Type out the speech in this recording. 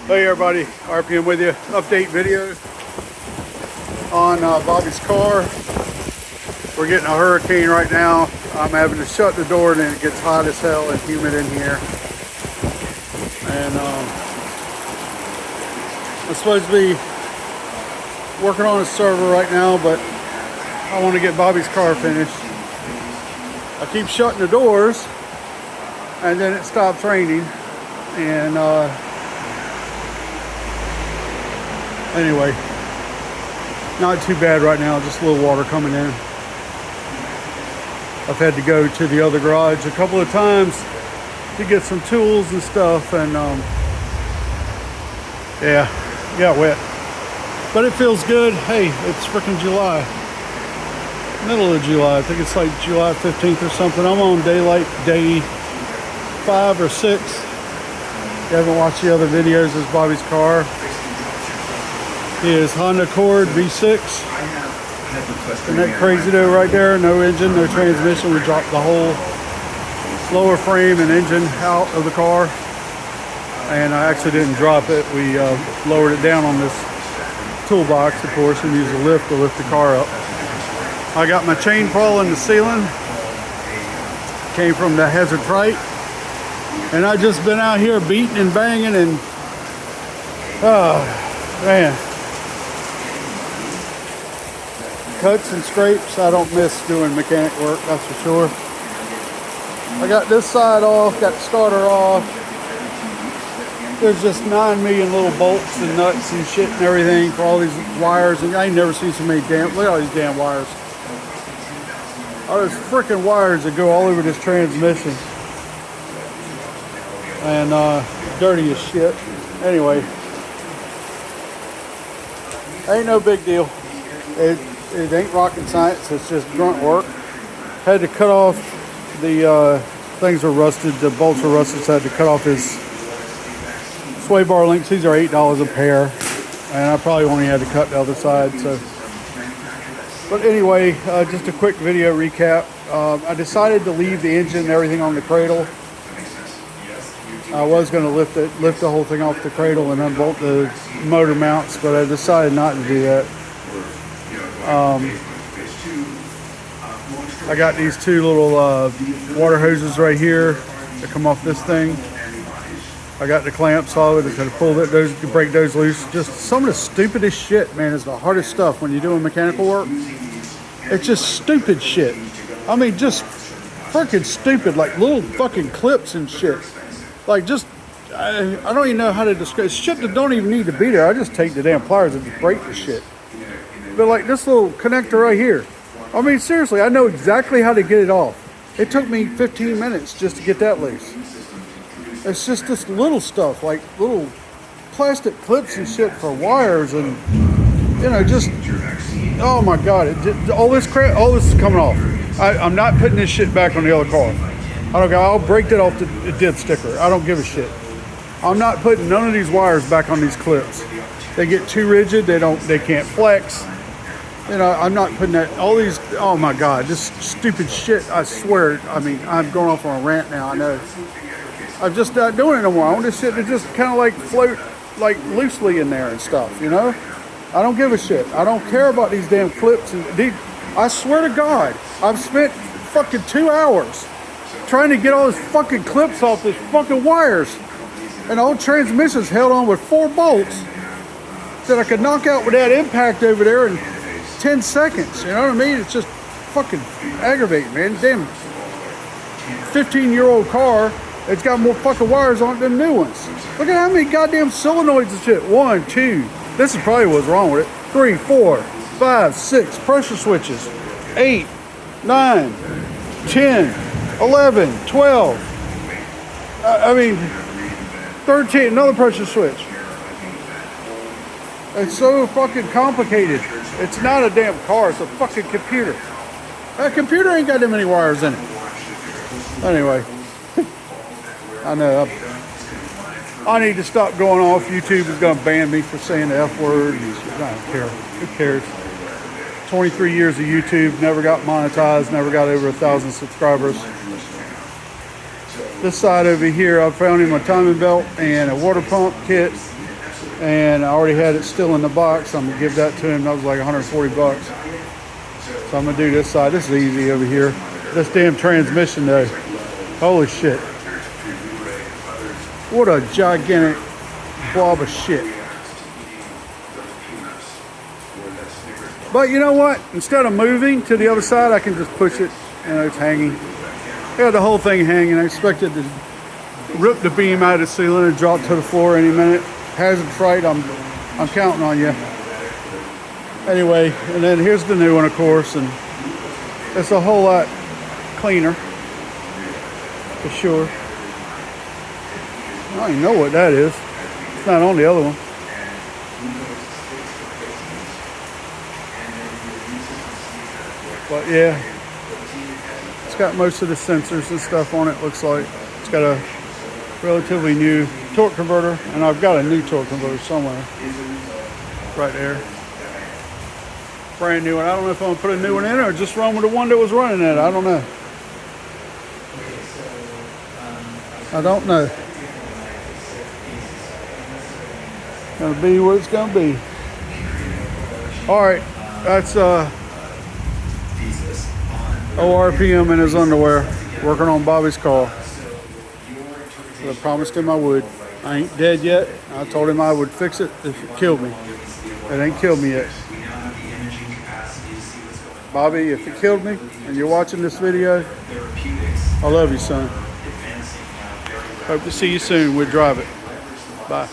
Hey everybody, RPM with you. Update video on Bobby's car. We're getting a hurricane right now. I'm having to shut the door and then it gets hot as hell and humid in here. And I'm supposed to be working on a server right now, but I want to get Bobby's car finished. I keep shutting the doors and then it stops raining. And anyway, not too bad right now, just a little water coming in. I've had to go to the other garage a couple of times to get some tools and stuff, and yeah, got wet. But it feels good. Hey, it's freaking July. Middle of July. I think it's like July 15th or something. I'm on day 5 or 6. If you haven't watched the other videos, this is Bobby's car. His Honda Accord V6. Isn't that crazy though right there? No engine, no transmission. We dropped the whole lower frame and engine out of the car. And I actually didn't drop it. We lowered it down on this toolbox, of course, and used a lift to lift the car up. I got my chain fall in the ceiling. Came from the Hazard Trite. And I just been out here beating and banging and oh man. Cuts and scrapes. I don't miss doing mechanic work, that's for sure. I got this side off, got the starter off. There's just 9 million little bolts and nuts and shit and everything for all these wires, and I ain't never seen so many look at all these damn wires. All those freaking wires that go all over this transmission. And dirty as shit. Anyway, ain't no big deal. It ain't rocket science, it's just grunt work. Had to cut off the things were rusted, the bolts were rusted, so I had to cut off his sway bar links. These are $8 a pair, and I probably only had to cut the other side. So, but anyway, just a quick video recap. I decided to leave the engine and everything on the cradle. I was going to lift the whole thing off the cradle and unbolt the motor mounts, but I decided not to do that. I got these two little water hoses right here that come off this thing. I got the clamps on it to pull those, to break those loose. Just some of the stupidest shit, man, is the hardest stuff when you're doing mechanical work. It's just stupid shit. I mean, just freaking stupid, like little fucking clips and shit. Like just, I don't even know how to describe shit that don't even need to be there. I just take the damn pliers and just break the shit. But like this little connector right here. I mean, seriously, I know exactly how to get it off. It took me 15 minutes just to get that loose. It's just this little stuff, like little plastic clips and shit for wires and, you know, just, oh my God. All this crap, all this is coming off. I'm not putting this shit back on the other car. I don't go, I'll break it off the dip sticker. I don't give a shit. I'm not putting none of these wires back on these clips. They get too rigid, they can't flex. You know, I'm not putting that, all these, oh my God, this stupid shit, I swear. I mean, I'm going off on a rant now, I know. I'm just not doing it no more. I want this shit to just kind of like float like loosely in there and stuff, you know? I don't give a shit. I don't care about these damn clips. And I swear to God, I've spent fucking 2 hours trying to get all these fucking clips off these fucking wires. And the whole transmission's held on with 4 bolts that I could knock out with that impact over there in 10 seconds. You know what I mean? It's just fucking aggravating, man. Damn 15-year-old car, it's got more fucking wires on it than new ones. Look at how many goddamn solenoids and shit. 1, 2. This is probably what's wrong with it. 3, 4, 5, 6 pressure switches. 8, 9, 10, 11, 12. I mean, 13, another pressure switch. It's so fucking complicated. It's not a damn car, it's a fucking computer. That computer ain't got that many wires in it. Anyway, I know. I need to stop going off. YouTube is going to ban me for saying the F word. I don't care. Who cares? 23 years of YouTube, never got monetized, never got over 1,000 subscribers. This side over here, I found him a timing belt and a water pump kit and I already had it still in the box. I'm gonna give that to him. That was like 140 bucks. So I'm gonna do this side. This is easy over here. This damn transmission though. Holy shit. What a gigantic blob of shit. But you know what? Instead of moving to the other side, I can just push it. You know, it's hanging. I got the whole thing hanging. I expected to rip the beam out of the ceiling and drop to the floor any minute. Hazard fright, I'm counting on you. Anyway, and then here's the new one, of course, and it's a whole lot cleaner, for sure. I don't even know what that is. It's not on the other one. But yeah, it's got most of the sensors and stuff on it, looks like. It's got a relatively new torque converter, and I've got a new torque converter somewhere. Right there. Brand new one. I don't know if I'm gonna put a new one in or just run with the one that was running it. I don't know. I don't know. Gonna be what it's gonna be. Alright, that's ORPM in his underwear, working on Bobby's car. I promised him I would. I ain't dead yet. I told him I would fix it if it killed me. It ain't killed me yet. Bobby, if it killed me and you're watching this video, I love you, son. Hope to see you soon. We'll drive it. Bye.